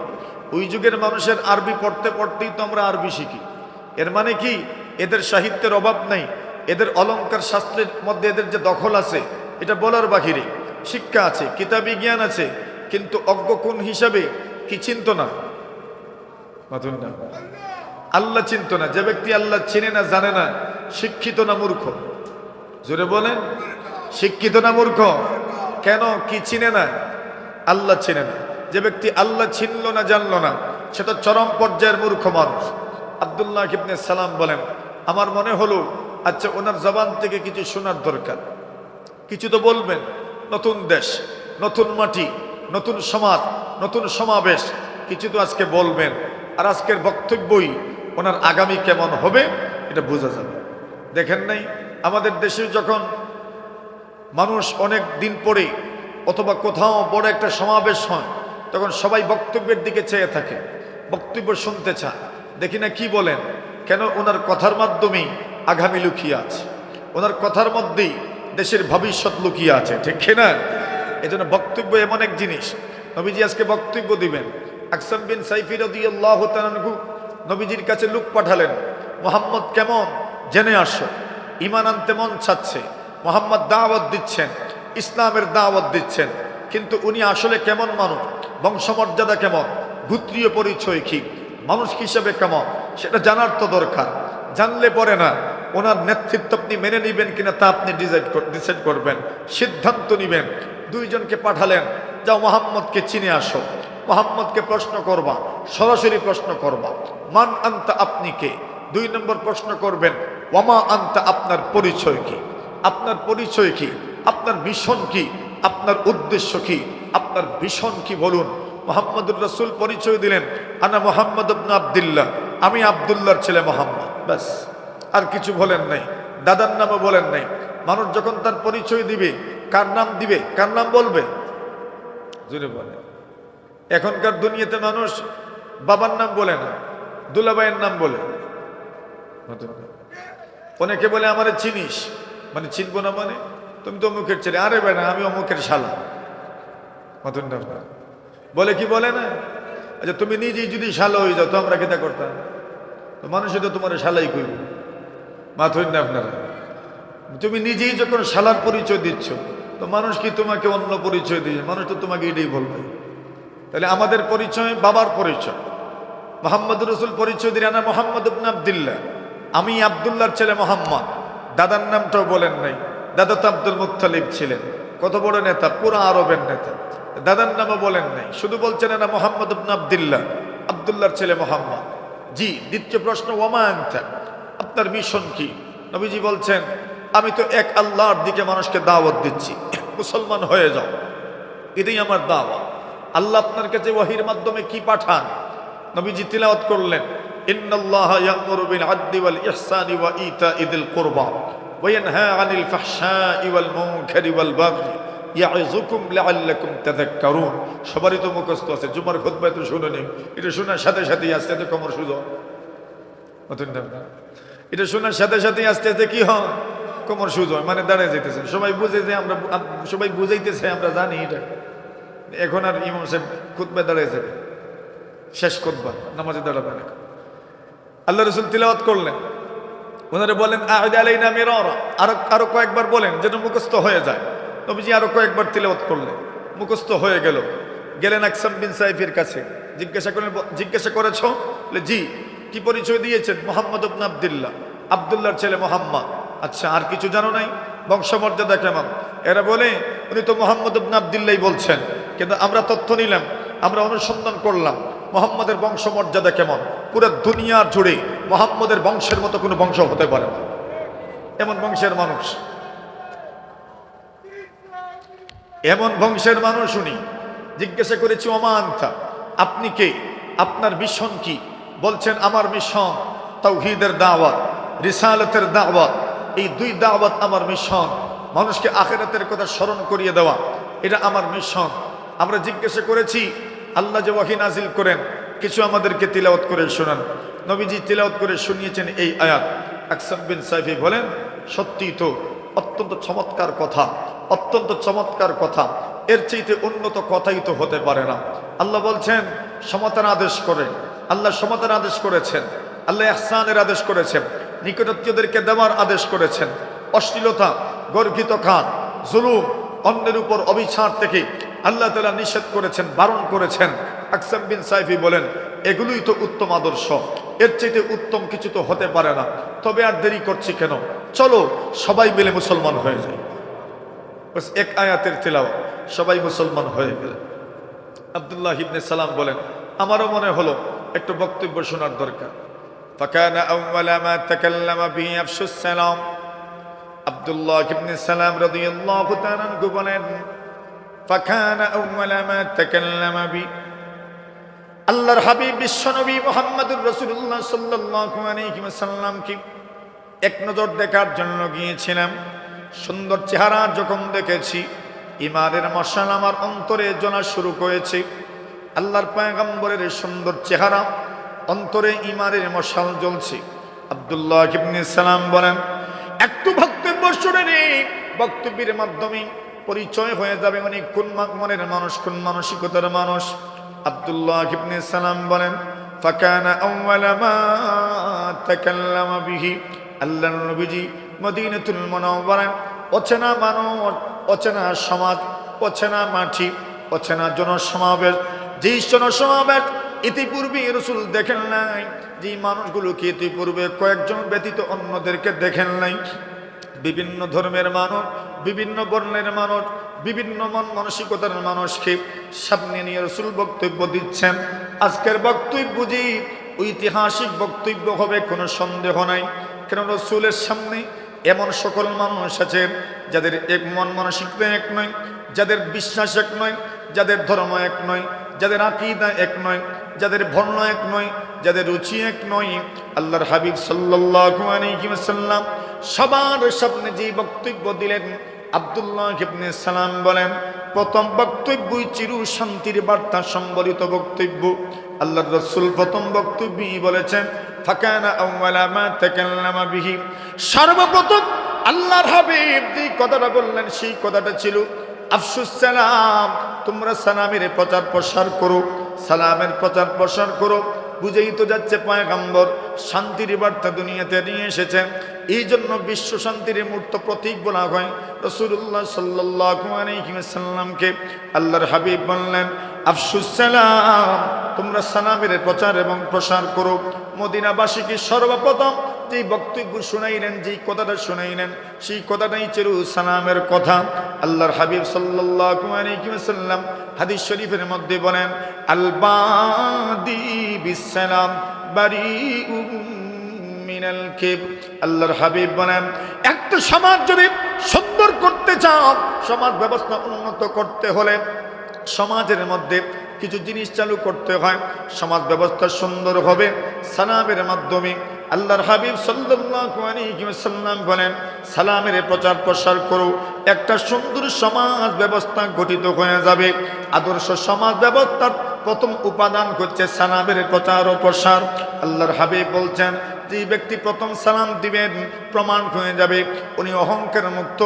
ওই যুগের মানুষের আরবি পড়তে পড়তেই তো আমরা আরবি শিখি। এর মানে কি এদের সাহিত্যের অভাব নেই, এদের অলংকার শাস্ত্রের মধ্যে এদের যে দখল আছে এটা বলার বাহিরে। শিক্ষা আছে, কিতাবী জ্ঞান আছে, কিন্তু অজ্ঞ কোন হিসাবে কি চিন্ত না? আল্লাহ চিন্ত না। যে ব্যক্তি আল্লাহ চিনে না, জানে না, শিক্ষিত না মূর্খ? জোরে বলেন, শিক্ষিত না মূর্খ? কেন? কি চিনে না? আল্লাহ চিনে না। যে ব্যক্তি আল্লাহ চিনল না, জানল না, সেটা চরম পর্যায়ের মূর্খ মানুষ। আব্দুল্লাহ ইবনে সালাম বলেন, আমার মনে হলো আচ্ছা ওনার জবান থেকে কিছু শোনার দরকার। কিছু তো বলবেন। নতুন দেশ, নতুন মাটি, নতুন সমাজ, নতুন সমাবেশ, কিছু তো আজকে বলবেন। আর আজকের বক্তব্যই ওনার আগামী কেমন হবে এটা বোঝা যাবে। দেখেন নাই আমাদের দেশে যখন মানুষ অনেক দিন পরে অথবা কোথাও বড় একটা সমাবেশ হয়, তখন সবাই বক্তব্যের দিকে চেয়ে থাকে, বক্তব্য শুনতে চায়। দেখি না কি বলেন, কেন? ওনার কথার মাধ্যমেই আগামী লুকিয়ে আছে, ওনার কথার মধ্যেই দেশের ভবিষ্যৎ লুকিয়ে আছে, ঠিক কিনা? এই জন্য বক্তব্য এমন এক জিনিস। নবীজি আজকে বক্তব্য দিবেন। আকসাম বিন সাইফি রাদিয়াল্লাহু তাআলা আনহু নবীজির কাছে লোক পাঠালেন, মোহাম্মদ কেমন জেনে আসো। ঈমান আনতে মন চাচ্ছে, মোহাম্মদ দাওয়াত দিচ্ছেন, ইসলামের দাওয়াত দিচ্ছেন, কিন্তু উনি আসলে কেমন মানুষ, বংশমর্যাদা কেমন, গোত্রীয় পরিচয় কি, মানুষ হিসেবে কেমন, সেটা জানার তো দরকার। জানলে পরে না ওনার নেতৃত্ব আপনি মেনে নিবেন কিনা তা আপনি ডিসাইড করবেন, সিদ্ধান্ত নিবেন। দুইজনকে পাঠালেন, যাও মোহাম্মদকে চিনে আসো, মোহাম্মদকে প্রশ্ন করবা, সরাসরি প্রশ্ন করবা, মান আনতা, আপনি কে? 2 নম্বর প্রশ্ন করবেন, ওয়ামা আনতা, আপনার পরিচয় কি, আপনার পরিচয় কি, আপনার মিশন কি, আপনার উদ্দেশ্য কি, আপনার মিশন কি বলুন। মুহাম্মদুর রাসূল পরিচয় দিলেন, আনা মুহাম্মদ ইবনে আব্দুল্লাহ, আমি আব্দুল্লাহর ছেলে মোহাম্মদ। ব্যাস, আর কিছু বলেন নাই, দাদার নামও বলেন নাই। মানুষ যখন তার পরিচয় দিবে, কার নাম দিবে, কার নাম বলবে? জোরে বলে। এখনকার দুনিয়াতে মানুষ বাবার নাম বলে না, দুলাভাইয়ের নাম বলে। অনেকে বলে আমারে চিনিস, মানে চিনবো না, মানে তুমি তো অমুকের ছেলে। আরে বেটা, আমি অমুকের শালা। মতন না বলে, কি বলে না? আচ্ছা তুমি নিজেই যদি শালা হয়ে যাও তো আমরা কেটা করতাম? তো মানুষই তো তোমার শালাই কইব। মাথুন না আপনারা, তুমি নিজেই যখন শালার পরিচয় দিচ্ছ, তো মানুষ কি তোমাকে অন্য পরিচয় দিয়ে? মানুষ তো তোমাকে এটাই বলবে। তাহলে আমাদের পরিচয় বাবার পরিচয়। মুহাম্মদুর রাসূল পরিচয় দিলেন, আনা মুহাম্মদ ইবনে আব্দুল্লাহ, আমি আব্দুল্লাহর ছেলে মোহাম্মদ। দাদার নামটাও বলেন নাই, দাদা তো আব্দুল মুত্তালিব ছিলেন, কত বড় নেতা, পুরো আরবের নেতা। দাদার নামও বলেন নাই, শুধু বলছেন না মুহাম্মদ ইবনে আব্দুল্লাহ, আব্দুল্লাহর ছেলে মোহাম্মদ। জি। দ্বিতীয় প্রশ্ন, ওয়ামা আনতা, আপনার মিশন কি? নবীজি বলছেন, আমি তো এক আল্লাহর দিকে মানুষকে দাওয়াত দিচ্ছি, মুসলমান হয়ে যাও, এটাই আমার দাওয়াত। আল্লাহ আপনার কাছে ওয়াহির মাধ্যমে কি পাঠান? নবীজি তিলাওয়াত করলেন, ইন্নাল্লাহা ইয়া'মুরু বিল আদলি ওয়াল ইহসানি ওয়া ইতাইযিল কুরবা ওয়া ইয়ানহা আনিল ফাহশাই ওয়াল মুনকারি ওয়াল বাগই ইয়া'যুকুম লাআল্লাকুম তাযাক্কারুন। সবারই তো মুখস্থ আছে, জুমার খুতবায় তো শুনুনি। এটা শোনার সাথে সাথেই আস্তে আস্তে কোমর সুজো। এটা শোনার সাথে সাথেই আস্তে আস্তে কি হয়? কোমর সুজো, মানে দাঁড়িয়ে যেতেছেন। সবাই বুঝে যে আমরা, সবাই বুঝাইতেছে, আমরা জানি এটা। এখন আর ইমাম সাহেব খুতবায় দাঁড়িয়ে যাবে, শেষ খুতবা, নামাজে দাঁড়াবে না। আল্লাহ রাসূল তিলাওয়াত করলেন, ওনারা বলেন আ'ইদ আলাইনা মিরারা, আরো কয়েকবার বলেন যেন মুখস্থ হয়ে যায়। নবীজি আরো কয়েকবার তিলাওয়াত করলেন, মুখস্থ হয়ে গেল। গেলেন আকসাম বিন সাইফের কাছে, জিজ্ঞাসা করেছ? বলে জি। কি পরিচয় দিয়েছেন? মুহাম্মদ ইবনে আব্দুল্লাহ, আব্দুল্লাহর ছেলে মোহাম্মদ। আচ্ছা, আর কিছু জানো নাই? বংশমর্যাদা কেমন? এরা বলে, উনি তো মুহাম্মদ ইবনে আব্দুল্লাহ বলছেন, কিন্তু আমরা তথ্য নিলাম, আমরা অনুসন্ধান করলাম মুহাম্মদের বংশমর্যাদা কেমন। পুরো দুনিয়ার জুড়ে মুহাম্মদের বংশের মতো কোনো বংশ হতে পারে না, এমন বংশের মানুষ, এমন বংশের মানুষ উনি। জিজ্ঞাসা করেছি, ওমা আনতা, আপনি কে, আপনার মিশন কি? বলছেন, আমার মিশন তাওহীদের দাওয়াত, রিসালাতের দাওয়াত। এই 2 দাওয়াত আমার মিশন। মানুষকে আখিরাতের কথা স্মরণ করিয়ে দেওয়া, এটা আমার মিশন। আমরা জিজ্ঞাসা করেছি, আল্লাহ যে ওয়াহী নাজিল করেন কিছু আমাদেরকে তিলাওয়াত করে শোনান। নবীজি তিলাওয়াত করে শুনিয়েছেন এই আয়াত। আকসাম বিন সাইফি বলেন, সত্যি তো, অত্যন্ত চমৎকার কথা। অত্যন্ত চমৎকার কথা। এর চাইতে উন্নত কথাই তো হতে পারে না। আল্লাহ বলছেন সমতার আদেশ করেন। আল্লাহ সমতার আদেশ করেছেন, আল্লাহ ইহসানের আদেশ করেছেন, নিকটাত্মীয়দেরকে দেওয়ার আদেশ করেছেন। অশ্লীলতা, গর্হিত কাজ, জুলুম, অন্যের উপর অবিচার থেকে আল্লাহ তাআলা নিষেধ করেছেন, বারণ করেছেন। আকসাম বিন সাইফি বলেন এগুলোই তো উত্তম আদর্শ, এর চাইতে উত্তম কিছু তো হতে পারে না। তবে আর দেরি করছি কেন, চলো সবাই মিলে মুসলমান হয়ে যায়। বাস এক আয়াতের তিলাওয়াত, সবাই মুসলমান হয়ে গেলেন। আব্দুল্লাহ ইবনে সালাম বলেন আমারও মনে হলো একটু বক্তব্য শোনার দরকার। ফাকানা আউওয়ালা মা তাকাল্লামা বিহি আফশুস সালাম। আব্দুল্লাহ ইবনে সালাম রাদিয়াল্লাহু তাআলা আনহু বলেন ফাকানা আউওয়ালা মা তাকাল্লামা বি, আল্লাহর হাবিব বিশ্বনবী মুহাম্মদুর রাসূলুল্লাহ সাল্লাল্লাহু আলাইহি ওয়াসাল্লামকে এক নজর দেখার জন্য গিয়েছিলাম। সুন্দর চেহারা যখন দেখেছি ঈমানের মশাল আমার অন্তরে জ্বলা শুরু করেছে। আল্লাহর পয়গম্বরের সুন্দর চেহারা, অন্তরে ঈমানের মশাল জ্বলছে। আব্দুল্লাহ ইবনে সালাম বলেন একটু বক্তব্য শুনে নেই, বক্তব্যের মাধ্যমে পরিচয় হয়ে যাবে উনি কোন মনের মানুষ, কোন মানসিকতার মানুষ। আব্দুল্লাহ ইবনে সালাম বলেন ফাকানা আউওয়ালা মা তাকাল্লামা বিহি, আল্লাহর নবীজি মদিনাতুল মুনাওয়ারা অচেনা মানুষ, অচেনা সমাজ, অচেনা মাটি, অচেনা জনসমাবেশ, যেই জনসমাবেশ ইতিপূর্বে রাসূল দেখেন নাই, যে মানুষগুলোকে ইতিপূর্বে কয়েকজন ব্যতীত অন্যদেরকে দেখেন নাই। বিভিন্ন ধর্মের মানুষ, বিভিন্ন বর্ণের মানুষ, বিভিন্ন মন মানসিকতার মানুষকে সামনে নিয়ে রাসূল বক্তব্য দিচ্ছেন। আজকের বক্তব্য যে ঐতিহাসিক বক্তব্য হবে কোনো সন্দেহ নাই। কেন রাসূলের সামনে এমন সকল মানুষ আছেন যাদের এক মন মানসিকতা এক নয়, যাদের বিশ্বাস এক নয়, যাদের ধর্ম এক নয়, যাদের আকীদা এক নয়, যাদের বর্ণ এক নয়, যাদের রুচি এক নয়। আল্লাহর হাবিব সাল্লাল্লাহু আলাইহি ওয়াসাল্লাম সবার সামনে যে বক্তব্য দিলেন, আব্দুল্লাহ ইবনে সালাম বলেন প্রথম বক্তব্যই চির শান্তির বার্তা সম্বলিত বক্তব্য। আল্লাহর রাসূল প্রথম বক্তব্যই বলেছেন ফাকানা আউওয়ালা মা তাকাল্লামা বিহি, সর্বপ্রথম আল্লাহর হাবিব যে কথাটা বললেন সেই কথাটা ছিল আফশুস সালাম, তোমরা সালামের প্রচার প্রসার করো, সালামের প্রচার প্রসার করো। বুঝেই তো যাচ্ছে পয়গম্বর শান্তির বার্তা দুনিয়াতে নিয়ে এসেছেন। এই জন্য বিশ্ব শান্তির মূর্ত প্রতীক বলা হয় রাসূলুল্লাহ সাল্লাল্লাহু আলাইহি ওয়াসাল্লামকে। আল্লাহর হাবিব বললেন আফশুস সালাম, তোমরা সালামের প্রচার এবং প্রসার করো। মদিনাবাসীকে সর্বপ্রথম যেই বক্তব্য শুনাইলেন, যেই কথাটা শুনাইলেন, সেই কথাটাই ছিল সালামের কথা। আল্লাহর হাবিব সাল্লাল্লাহু আলাইহি ওয়াসাল্লাম হাদিস শরীফের মধ্যে বলেন আল বাদি বিসসালাম বারিউম মিনাল কিব। আল্লাহর হাবিব বলেন একটা সমাজ যদি সুন্দর করতে চাও, সমাজ ব্যবস্থা উন্নত করতে হলে সমাজের মধ্যে কিছু জিনিস চালু করতে হয়, সমাজ ব্যবস্থা সুন্দর হবে সালামের মাধ্যমে। আল্লাহর হাবিব সাল্লাল্লাহু আলাইহি ওয়াসাল্লাম বলেন সালামের প্রচার প্রসার করো, একটা সুন্দর সমাজ ব্যবস্থা গঠিত হয়ে যাবে। আদর্শ সমাজ ব্যবস্থার প্রথম উপাদান হচ্ছে সালামের প্রচার ও প্রসার। আল্লাহর হাবিব বলছেন যে ব্যক্তি প্রথম সালাম দিবেন প্রমাণ হয়ে যাবে উনি অহংকার মুক্ত,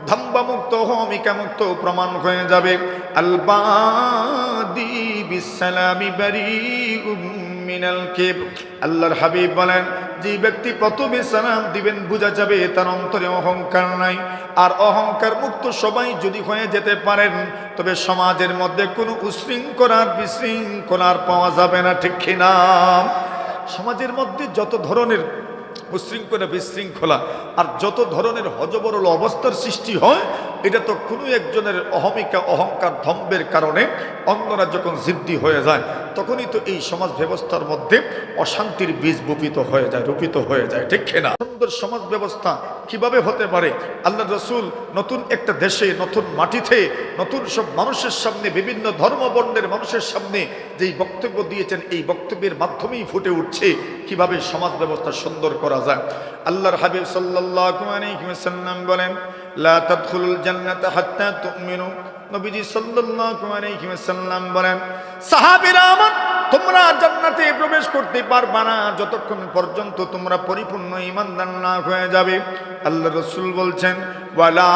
ধাম্বা মুক্ত, অহমিকা মুক্ত প্রমাণ হয়ে যাবে। আল বাদি বিসসালামি বারিউম মিনাল কিব। আল্লাহর হাবিব বলেন যে ব্যক্তি প্রথমে সালাম দিবেন বোঝা যাবে তার অন্তরে অহংকার নাই। আর অহংকার মুক্ত সবাই যদি হয়ে যেতে পারেন তবে সমাজের মধ্যে কোনো উশৃঙ্খলার বিশৃঙ্খলার পাওয়া যাবে না, ঠিক কিনা? সমাজের মধ্যে যত ধরনের উশৃঙ্খলা বিশৃঙ্খলা আর যত ধরনের হযবরল অবস্থার সৃষ্টি হয়, এটা তো কোনো একজনের অহমিকা অহংকার ধম্বের কারণে অন্যরা যখন জিদ্দি হয়ে যায় তখনই তো এই সমাজ ব্যবস্থার মধ্যে অশান্তির বীজ বপিত হয়ে যায়, রোপিত হয়ে যায়, ঠিক না? সুন্দর সমাজ ব্যবস্থা কিভাবে হতে পারে? আল্লাহ রাসূল নতুন একটা দেশে, নতুন মাটিতে, নতুন সব মানুষের সামনে, বিভিন্ন ধর্ম বর্ণের মানুষের সামনে যেই বক্তব্য দিয়েছেন, এই বক্তব্যের মাধ্যমেই ফুটে উঠছে কিভাবে সমাজ ব্যবস্থা সুন্দর করা যায়। আল্লাহর হাবিব সাল্লাল্লাহু আলাইহি ওয়াসাল্লাম বলেন লা তাদখুলুল জান্নাতা হাত্তা তুমিনু। নবীজি সাল্লাল্লাহু আলাইহি ওয়াসাল্লাম বলেন সাহাবীরা আমার, তোমরা জান্নাতে প্রবেশ করতে পারবে না যতক্ষণ পর্যন্ত তোমরা পরিপূর্ণ ঈমানদার না হয়ে যাবে। আল্লাহর রাসূল বলছেন ওয়ালা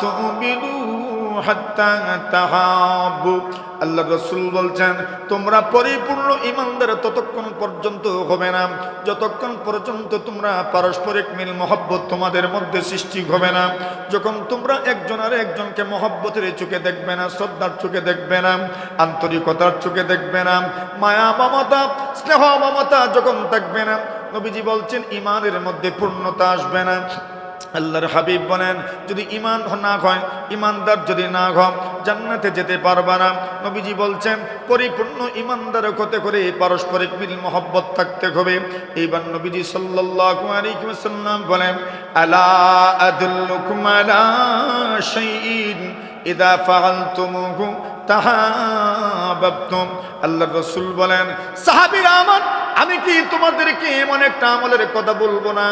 তুমিনু হাত্তা তাহাব্বু। আল্লাহ রাসূল বলছেন তোমরা পরিপূর্ণ ঈমানদার ততক্ষণ পর্যন্ত হবে না যতক্ষণ পর্যন্ত তোমরা পারস্পরিক মিল মহব্বত তোমাদের মধ্যে সৃষ্টি হবে না। যখন তোমরা একজন আর একজনকে মহব্বতের চোখে দেখবে না, শ্রদ্ধার চোখে দেখবে না, আন্তরিকতার চোখে দেখবে না, মায়া মমতা স্নেহ মমতা যখন থাকবে না, নবীজি বলছেন ঈমানের মধ্যে পূর্ণতা আসবে না। আল্লাহর হাবিব বলেন যদি ঈমান না হয়, ঈমানদার যদি না হয়, জান্নাতে যেতে পারবে না। নবীজি বলছেন পরিপূর্ণ ঈমানদার হতে করে পারস্পরিক মিল মহব্বত থাকতে হবে। এইবার নবীজি সাল্লাল্লাহু আলাইহি ওয়াসাল্লাম বলেন আলা আদুল্লুকুম আলা শাইইন ইযা ফাআলতুমুহু তাহাব্বাতুম। আল্লাহর রাসূল বলেন সাহাবীরা আমার, আমি কি তোমাদেরকে এমন একটা আমলের কথা বলবো না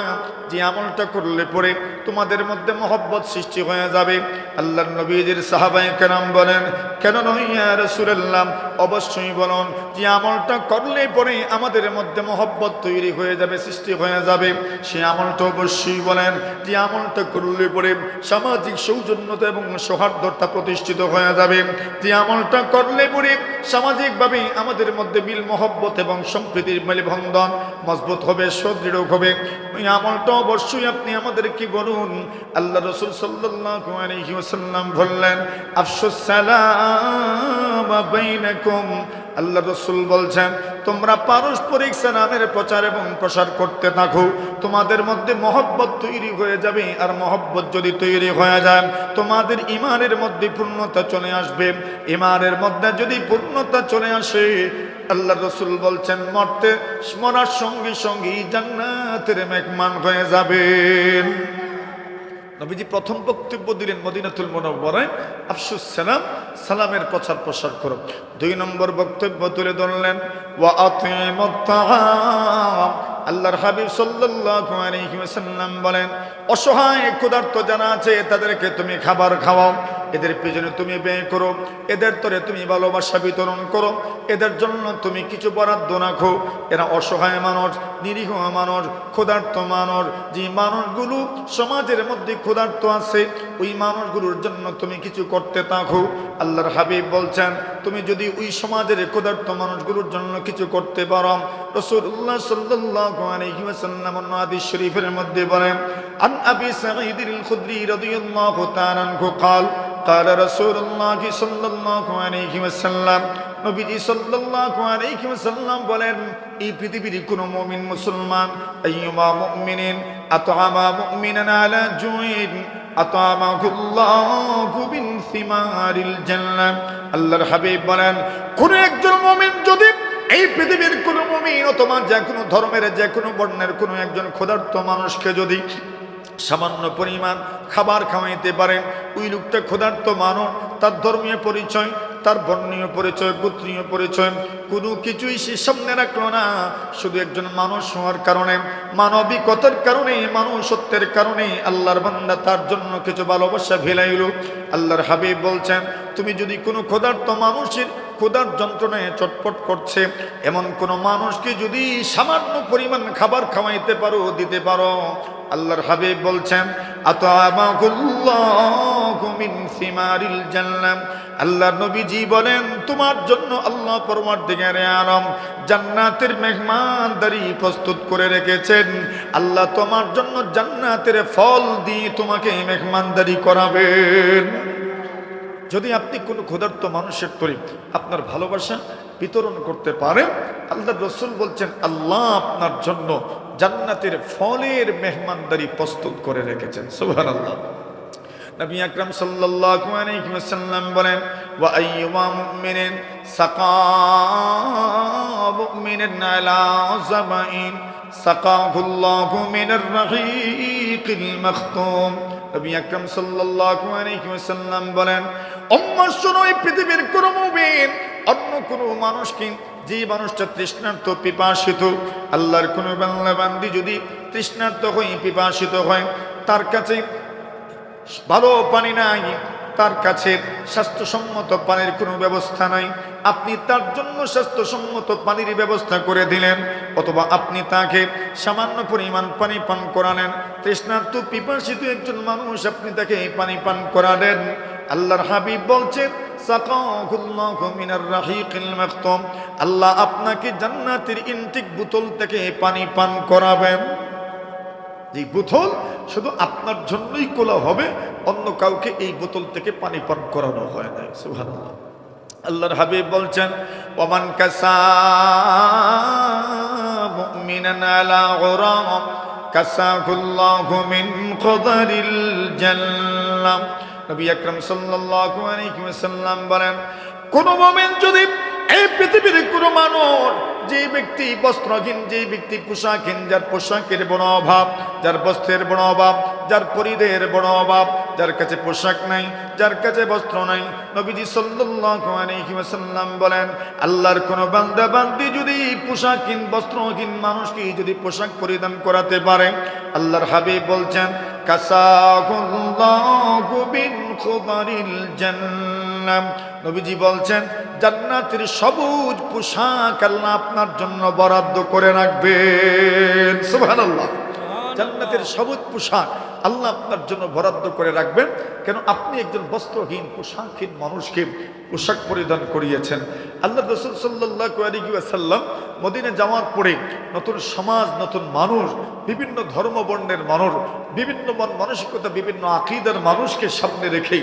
যে আমলটা করলে পরে তোমাদের মধ্যে মহব্বত সৃষ্টি হয়ে যাবে? আল্লাহর নবীজির সাহাবায়ে কেরাম বলেন কেন নয় ইয়া রাসূলুল্লাহ, অবশ্যই বলুন যে আমলটা করলে পরে আমাদের মধ্যে মহব্বত তৈরি হয়ে যাবে, সৃষ্টি হয়ে যাবে। সেই আমলটা অবশ্যই বলেন যে আমলটা করলে পরে সামাজিক সৌজন্যতা এবং সৌহার্দ্যতা প্রতিষ্ঠিত হয়ে যাবে। যে আমলটা করলে পরে সামাজিকভাবে আমাদের মধ্যে মিল মহব্বত এবং সম্প্রীতির মেলবন্ধন মজবুত হবে, সুদৃঢ় হবে। ওই আমলটা অবশ্যই আপনি আমাদেরকে বলুন। আল্লাহ রাসূল সাল্লাল্লাহু আলাইহি ওয়াসাল্লাম বললেন আফশুস সালাম বাইনাকুম। আল্লাহ রাসূল বলছেন তোমরা পারস্পরিক সালামের প্রচার এবং প্রসার করতে থাকো, তোমাদের মধ্যে মহব্বত তৈরি হয়ে যাবে। আর মহব্বত যদি তৈরি হয়ে যায় তোমাদের ঈমানের মধ্যে পূর্ণতা চলে আসবে। ঈমানের মধ্যে যদি পূর্ণতা চলে আসে আল্লাহ রাসূল বলছেন মরার সঙ্গে সঙ্গে জান্নাতের মেহমান হয়ে যাবেন। নবীজি প্রথম বক্তব্য দিলেন মদিনাতুল মুনাওয়ারায় আফশুস সালাম, সালামের প্রচার প্রসার করো। 2 নম্বর বক্তব্য তুলে ধরলেন ওয়া আতিমুত তাআম। আল্লাহর হাবিব সাল্লাল্লাহু আলাইহি ওয়াসাল্লাম বলেন অসহায় ক্ষুধার্ত যারা আছে তাদেরকে তুমি খাবার খাওয়াও, এদের পেছনে তুমি ব্যয় করো, এদের তরে তুমি ভালোবাসা বিতরণ করো, এদের জন্য তুমি কিছু বরাদ্দ রাখো। এরা অসহায় মানুষ, নিরীহ মানুষ, ক্ষুধার্ত মানুষ। যে মানুষগুলো সমাজের মধ্যে ক্ষুধার্ত আছে ওই মানুষগুলোর জন্য তুমি কিছু করতে থাকো। আল্লাহর হাবিব বলছেন তুমি যদি ওই সমাজের ক্ষুধার্ত মানুষগুলোর জন্য কিছু করতে পারো, রাসূলুল্লাহ সাল্লাল্লাহু আলাইহি ওয়াসাল্লাম হাদিস শরীফের মধ্যে বলেন আন আবি সাঈদ আল-খুদরি রাদিয়াল্লাহু তাআলা আনহু قال قال رسول الله صلى الله عليه وسلم। নবীজি সাল্লাল্লাহু আলাইহি ওয়াসাল্লাম বলেন এই পৃথিবীর কোন মুমিন মুসলমান আইয়ুমা মুমিনিন আতআমা মুমিনান আলা জুইন আতআমাহুল্লাহু বিন সিমারিল জান্নাহ। আল্লাহর হাবিব বলেন কোন একজন মুমিন যদি এই পৃথিবীর কোন মুমিন অথবা যে কোনো ধর্মের যে কোনো বর্ণের কোনো একজন ক্ষুধার্ত মানুষকে যদি সামান্য পরিমাণ খাবার খাওয়াইতে পারেন, ওই লোকটা ক্ষুধার্ত মানুষ, তার ধর্মীয় পরিচয়, তার বর্ণীয় পরিচয়, গোত্রীয় পরিচয় কোনো কিছুই সে সামনে রাখলো না। শুধু একজন মানুষ হওয়ার কারণে, মানবিকতার কারণে, মানুষত্বের কারণে আল্লাহর বান্দা তার জন্য কিছু ভালোবাসা ভিলাইল। আল্লাহর হাবিব বলছেন তুমি যদি কোনো ক্ষুধার্ত মানুষের ক্ষুধার যন্ত্রণায় চটপট করছে এমন কোন মানুষকে যদি সামান্য পরিমাণ খাবার খাওয়াইতে পারো, দিতে পারো, আল্লাহর হাবিব বলছেন আতআমাহুল্লাহু মিন সিমারিল জান্নাহ। আল্লাহর নবীজি বলেন তোমার জন্য আল্লাহ পরওয়ারদিগারে আলম জান্নাতের মেহমানদারি প্রস্তুত করে রেখেছেন। আল্লাহ তোমার জন্য জান্নাতের ফল দিয়ে তোমাকে মেহমানদারি করাবেন। যদি আপনি কোনো ক্ষুধার্ত মানুষের তরে আপনার ভালোবাসা বিতরণ করতে পারেন, আল্লাহর রাসূল বলছেন আল্লাহ আপনার জন্য জান্নাতের ফলের মেহমানদারি প্রস্তুত করে রেখেছেন। সুবহানাল্লাহ। নবী আকরাম সাল্লাল্লাহু আলাইহি ওয়াসাল্লাম বলেন ওয়া আইয়ুমা মুমিনিন সাকা মুমিনান আলা যাবাইন সাকাহুল্লাহু মিনার রাহিকিল মাখতুম। নবী আকরাম সাল্লাল্লাহু আলাইহি ওয়াসাল্লাম বলেন উম্মাহ শুনো এই পৃথিবীর কোন মুমিন অন্য কোন মানুষকে, যে মানুষটা তৃষ্ণার্ত পিপাসিত, আল্লাহর কোন বান্দা বান্দি যদি তৃষ্ণার্ত হয়, পিপাসিত হয়, তার কাছে ভালো পানি নাই, তার কাছে স্বাস্থ্যসম্মত পানির কোনো ব্যবস্থা নাই, আপনি তার জন্য স্বাস্থ্যসম্মত পানির ব্যবস্থা করে দিলেন, অথবা আপনি তাকে সামান্য পরিমাণ পানি পান করালেন। তৃষ্ণার্ত পিপাসিত একজন মানুষ, আপনি তাকে পানি পান করালেন। আল্লাহর হাবিব বলছেন সাকাহুল্লাহু মিনার রাহিকিল মাখতুম, আল্লাহ আপনাকে জান্নাতের ইনটেক বোতল থেকে পানি পান করাবেন। যে বোতল শুধু আপনার জন্যই খোলা হবে, অন্য কাউকে এই বোতল থেকে পানি পান করানো হয় না। সুবহানাল্লাহ। আল্লাহর হাবিব বলছেন ওমান কাসা মুমিনান আলা গুরাম কাসাহুল্লাহু মিন কদারিল জান্নাহ। নবী আকরাম সাল্লাল্লাহু আলাইহি ওয়াসাল্লাম বলেন, কোন মুমিন যদি এই পৃথিবীর কোনো মানুষ, যে ব্যক্তি বস্ত্রহীন, যে ব্যক্তি পোশাকহীন, যার পোশাকের বড় অভাব, যার বস্ত্রের বড় অভাব, যার পরিধের বড় অভাব, যার কাছে পোশাক নাই, যার কাছে বস্ত্র নাই, নবীজি সাল্লাল্লাহু আলাইহি ওয়াসাল্লাম বলেন, আল্লাহর কোন বান্দা বান্দি যদি পোশাকহীন বস্ত্রহীন মানুষকে যদি পোশাক পরিধান করাতে পারে, আল্লাহর হাবিব বলছেন কাসাহুল্লাহু বিন খুবারিল জান্নাহ। নবীজি বলছেন জান্নাতের সবুজ পোশাক আল্লাহ আপনার জন্য বরাদ্দ করে রাখবেন। সুবহানাল্লাহ। জান্নাতের সবুজ পোশাক আল্লাহ আপনার জন্য বরাদ্দ করে রাখবেন। কেন? আপনি একজন বস্ত্রহীন পোশাকহীন মানুষকে পোশাক পরিধান করিয়েছেন। আল্লাহ রাসূল সাল্লাল্লাহু আলাইহি ওয়াসাল্লাম মদিনা যাওয়ার পরে নতুন সমাজ, নতুন মানুষ, বিভিন্ন ধর্ম বর্ণের মানুষ, বিভিন্ন মন মানসিকতা, বিভিন্ন আকীদার মানুষকে সামনে রেখে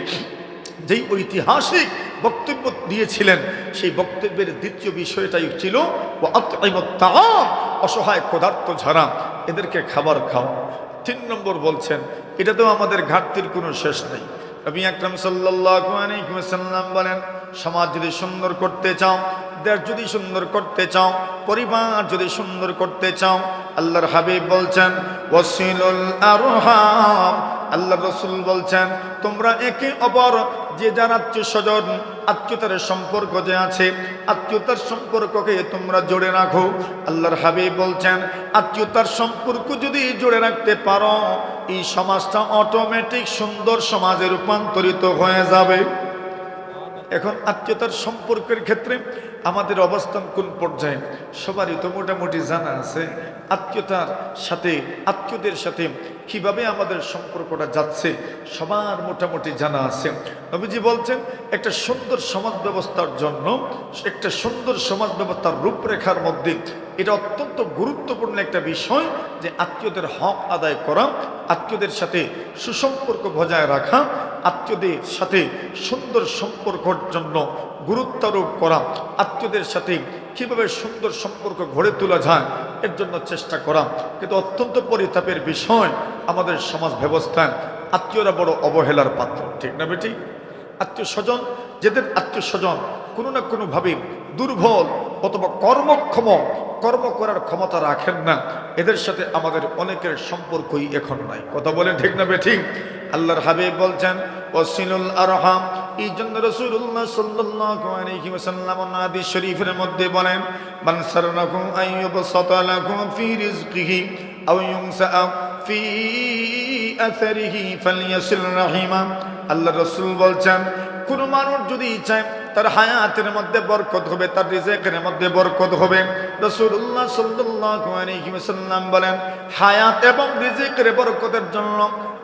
যেই ঐতিহাসিক বক্তব্য দিয়েছিলেন, সেই বক্তব্যের দ্বিতীয় বিষয়টাই ছিল ও আতঈমুত তাআম, অসহায় ক্ষুধার্ত যারা এদেরকে খাবার খাও। ৩ নম্বর বলছেন এটাতেও আমাদের ঘাটতির কোনো শেষ নেই। নবী আকরাম সাল্লাল্লাহু আলাইহি ওয়াসাল্লাম বলেন, সমাজ যদি সুন্দর করতে চাও, দেশ যদি সুন্দর করতে চাও, পরিবার যদি সুন্দর করতে চাও, আল্লাহর হাবিব বলছেন ওয়াসিলুল আরহাম, আল্লাহ রাসূল বলছেন তোমরা একে অপর যে যার আত্মীয় স্বজন, আত্মীয়তার সম্পর্ক যে আছে, আত্মীয়তার সম্পর্ককে তোমরা জোড়ে রাখো। আল্লাহর হাবিব বলছেন আত্মীয়তার সম্পর্ক যদি জোড়ে রাখতে পারো, এই সমাজটা অটোমেটিক সুন্দর সমাজে রূপান্তরিত হয়ে যাবে। এখন আত্মীয়তার সম্পর্কের ক্ষেত্রে আমাদের অবস্থান কোন পর্যায়ে সবারই তো মোটামুটি জানা আছে। আত্মীয়তার সাথে, আত্মীয়দের সাথে কিভাবে আমাদের সম্পর্কটা যাচ্ছে সবার মোটামুটি জানা আছে। নবীজি বলছেন একটা সুন্দর সমাজ ব্যবস্থার জন্য, একটা সুন্দর সমাজ ব্যবস্থার রূপরেখার মধ্যে এটা অত্যন্ত গুরুত্বপূর্ণ একটা বিষয় যে আত্মীয়দের হক আদায় করা, আত্মীয়দের সাথে সুসম্পর্ক বজায় রাখা, আত্মীয়দের সাথে সুন্দর সম্পর্কের জন্য গুরুত্বারোপ করা, আত্মীয়দের সাথে কিভাবে সুন্দর সম্পর্ক গড়ে তোলা যায় এর জন্য চেষ্টা করা। কিন্তু অত্যন্ত পরিতাপের বিষয় আমাদের সমাজ ব্যবস্থায় আত্মীয়রা বড় অবহেলার পাত্র। ঠিক না বেটি? আত্মীয় স্বজন, যাদের আত্মীয় স্বজন কোনো না কোনোভাবে দুর্বল অথবা কর্মক্ষম, কর্ম করার ক্ষমতা রাখেন না, এদের সাথে আমাদের অনেকের সম্পর্কই এখন নাই। কথা বলেন ঠিক না বেঠিক? আল্লাহর হাবিব বলছেন ওয়াসিলুল আরহাম। এই জন্য রাসূলুল্লাহ সাল্লাল্লাহু আলাইহি ওয়াসাল্লাম হাদিস শরীফের মধ্যে বলেন মান সাররাহু আইয়ুবসাতা লাকুম ফি রিজকিহি আও ইউনসা ফি আসারিহি ফালইয়াসিল রাহিমা। আল্লাহ রাসূল বলছেন কোন মানুষ যদি চায় তার হায়াতের মধ্যে বরকত হবে, তার রিজিকের মধ্যে বরকত হবে, রাসূলুল্লাহ সাল্লাল্লাহু আলাইহি ওয়াসাল্লাম বলেন হায়াত এবং রিজিকের বরকতের জন্য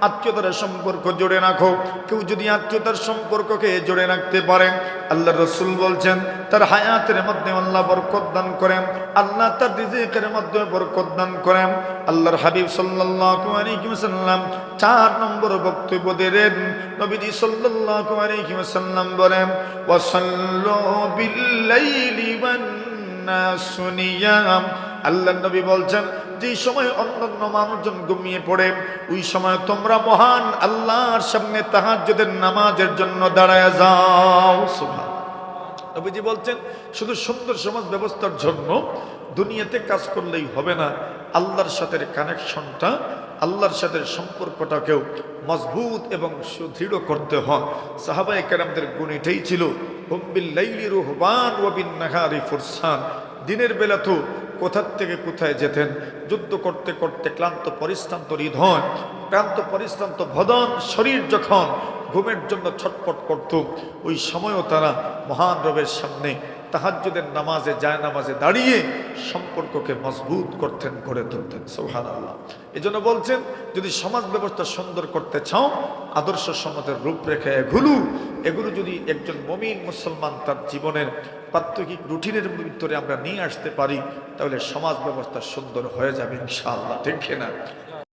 আত্মীয়তার সম্পর্ক জোড়ে রাখো। কেউ যদি আত্মীয়তার সম্পর্ককে জোড়ে রাখতে পারে, আল্লাহ রাসূল বলছেন তার হায়াতের মধ্যে আল্লাহ বরকত দান করেন, আল্লাহ তার রিজিকের মধ্যে বরকত দান করেন। আল্লাহর হাবিব সাল্লাল্লাহু আলাইহি ওয়াসাল্লাম 4 নম্বর বক্তব্য দিলেন। নবীজি সাল্লাল্লাহু আলাইহি ওয়াসাল্লাম বলেন ওয়াসাল্লু বিল-লাইলি ওয়ান-নাসু নিয়াম। আল্লাহ নবী বলছেন যে সময় অন্যান্য মানুষজন ঘুমিয়ে পড়ে, ওই সময় তোমরা মহান আল্লাহর সামনে তাহাজ্জুদের নামাজের জন্য দাঁড়ায় যাও। সুবহান। নবীজি বলছেন শুধু সুন্দর সমাজ ব্যবস্থার জন্য দুনিয়াতে কাজ করলেই হবে না, আল্লাহর সাথে কানেকশনটা, আল্লাহর সাথে সম্পর্কটাকেও মজবুত এবং সুদৃঢ় করতে হয়। সাহাবায়ে কেরামদের গুণ এটাই ছিল হুম বিল-লাইলি রুহবান ওয়া বিন-নাহারি ফুরসান। দিনের বেলা তো কোথার থেকে কোথায় যেতেন, যুদ্ধ করতে করতে ক্লান্ত পরিশ্রান্ত হৃদয়, ক্লান্ত পরিশ্রান্ত বদন শরীর যখন ঘুমের জন্য ছটপট করত, ওই সময়ও তারা মহান রবের সামনে তাহাজ্জুদের নামাজে জায়নামাজে দাঁড়িয়ে সম্পর্ককে মজবুত করতেন, গড়ে তুলতেন। সুবহানাল্লাহ। এই জন্য বলছেন, যদি সমাজ ব্যবস্থা সুন্দর করতে চাও, আদর্শ সমাজের রূপরেখা এগুলো যদি একজন মুমিন মুসলমান তার জীবনের প্রাত্যহিক রুটিনের ভিতরে আমরা নিয়ে আসতে পারি, তাহলে সমাজ ব্যবস্থা সুন্দর হয়ে যাবে ইনশাআল্লাহ। ঠিক না?